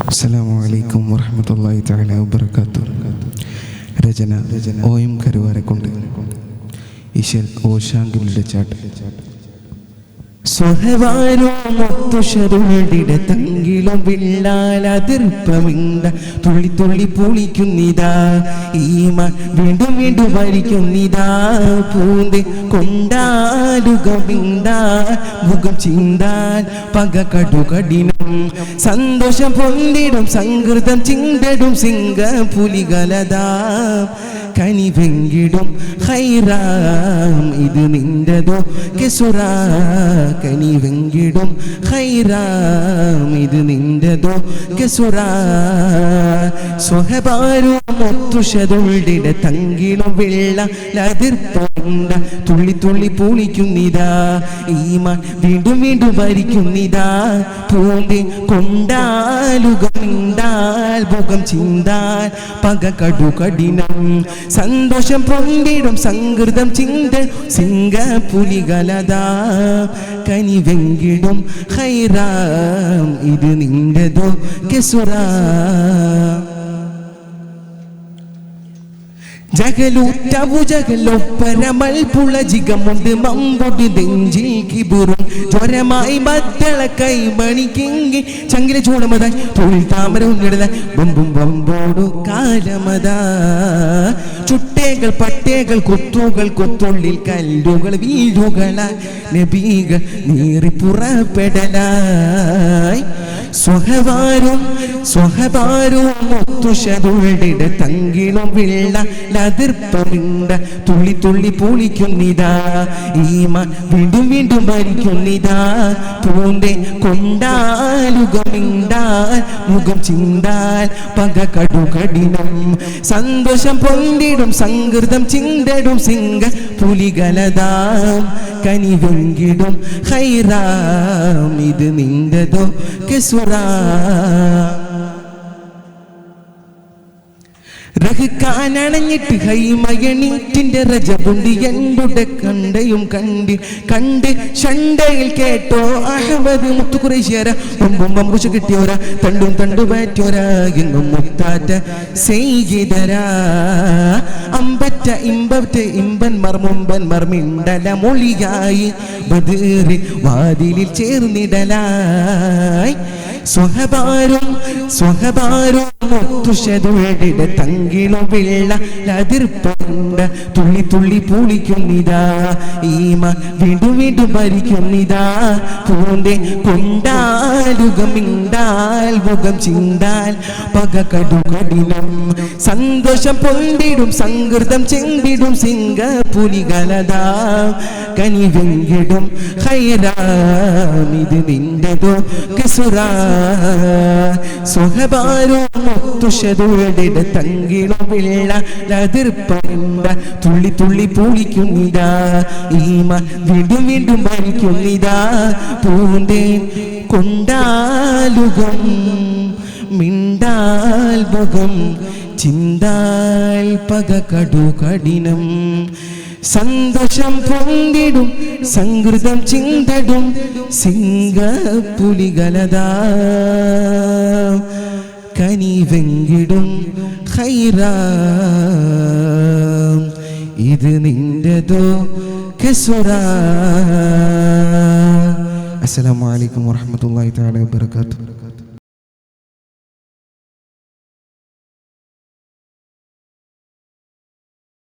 അസ്സലാമു അലൈക്കും വറഹ്മത്തുള്ളാഹി തആല വബറകാതുഹു. രചന OM കരുവാരക്കുണ്ട്. ഇശൽ ഓശാങ്കിളുടെ ചാട്ട്. സ്വഹവാരോമൊത്തുഷരുടിട തങ്കിലും വിള്ളാലതിർപ്പമിണ്ട തുള്ളി തുള്ളി പൂളിക്കുന്നിതാ ഈമ വീണ്ടും വീണ്ടും വരിക്കുന്നിതാ പൂന്തി കൊണ്ടാലുകമിണ്ടാ മുഖം ചിന്താൽ പക കടുകടിനം സന്തോഷം പൊന്തിടും സംകൃതം ചിന്തടും സിംഗ പുലികലതാ കനിവെങ്കിടും ഹൈറാം ഇത് നിന്റതോ കെസുറാ കനിവെങ്കിടും ഹൈറാം ഇത് നിന്റതോ കെസുറാ സ്വഹബാരുമൊത്തുഷതുള്ളിട തങ്കിലും വെള്ള ലതിർപ്പുണ്ട തുള്ളി തുള്ളി പൂളിക്കുന്നിതാ ഈമ വീണ്ടും വീണ്ടും ഭരിക്കുന്നിതാ പൂന്തി കൊണ്ടാലുകമിണ്ടാൽ മുഖം ചിന്താൽ പക കടുകടിനം സന്തോഷം പൊന്തിടും സംകൃതം ചിന്ത സിംഗ പുലികലതാ കനിവെങ്കിടും ഹൈറാം ഇത് നിന്റതോ കെസുറാ ജഗലൂറ്റവു ജഗലൊപ്പരമൽ പുളജികമുണ്ട് മമ്പൊടി നെഞ്ചിൽ കിബുറും ജ്വരമായി മദ്ദള കൈമണിക്കിങ്ങി ചങ്കിലെ ചൂടമതായി തൊഴിൽ താമര ഉന്നിടതായി ബൊമ്പും ബൊമ്പോടു കാലമതാ ചുട്ടേകൾ പട്ടേകൾ കൊത്തുകൾ കൊത്തുള്ളിൽ കല്ലുകൾ വീഴുകളായി നബികൾ നീറി പുറപ്പെടലായി സ്വഹവാരും ഒത്തുഷതുള്ളിട തങ്കിലും വെള്ള ലതിർപ്പമിണ്ട തുള്ളി തുള്ളി പൂളിക്കുന്നിതാ ഈമ വീണ്ടും വീണ്ടും ഭരിക്കുന്നിതാ പൂന്റെ കൊണ്ടാലുകമിണ്ടാൽ മുഖം ചിന്താൽ പക കടുകടിനം സന്തോഷം പൊന്തിടും സംകൃതം ചിന്തടും സിംഗ പുലികലതാ കനിവെങ്കിടും ഹൈറാം ഇത് നിന്റതോ കെസുറാ റഹ്കാനണഞ്ഞിട്ട് ഹൈമയണീറ്റിന്റെ രജബുണ്ടി എന്നുടെ കണ്ടയും കണ്ട് ഷണ്ടയിൽ കേട്ടോ അഹമ്മദ് മുത്തു കുറേശ്ശേര ഒമ്പും ബമ്പുശ കിട്ടിയോര തണ്ടും തണ്ടു പാറ്റോര എങ്ങും മുത്താറ്റ സെയ്തരാ അമ്പറ്റ ഇമ്പൻ മർമുമ്പൻ മർമിണ്ടല മൊഴിയായി ബദീറി വാതിലിൽ ചേർന്നിടലായി സ്വഹബാരും ഒത്തുഷതുള്ളിട തങ്കിലും വെള്ള ലതിർപ്പുണ്ട തുള്ളി തുള്ളി പൂളിക്കുന്നിതാ ഈമ വീണ്ടും വീണ്ടും ഭരിക്കുന്നിതാ പൂന്റെ കൊണ്ടാലുകമിണ്ടാൽ മുഖം ചിന്താൽ പക കടുകടിനം സന്തോഷം പൊന്തിടും സംകൃതം ചെന്തിടും സിംഗ പുലികലതാ കനിവെങ്കിടും ഹൈറാം ഇത് നിന്റതോ കെസുറാ സ്വഹബാരുമൊത്തുഷതുള്ളിട തങ്കിലും വെള്ള ലതിർപ്പമിണ്ട തുള്ളി തുള്ളി പൂളിക്കുന്നിതാ ഈമ വീണ്ടും വീണ്ടും ഭരിക്കുന്നിതാ പൂന്തേ കൊണ്ടാലുകം മിണ്ടാൽ മുഖം ചിന്താൽ പക കടുകടിനം സന്തോഷം പൊന്തിടും സംകൃതം ചിന്തടും സിംഗ പുലികലതാ കനിവെങ്കിടും ഹൈറാം ഇത് നിന്റതോ കെസുറാ. അസ്സലാമു അലൈക്കും വറഹ്മത്തുള്ളാഹി തആല വബറകാതുഹു.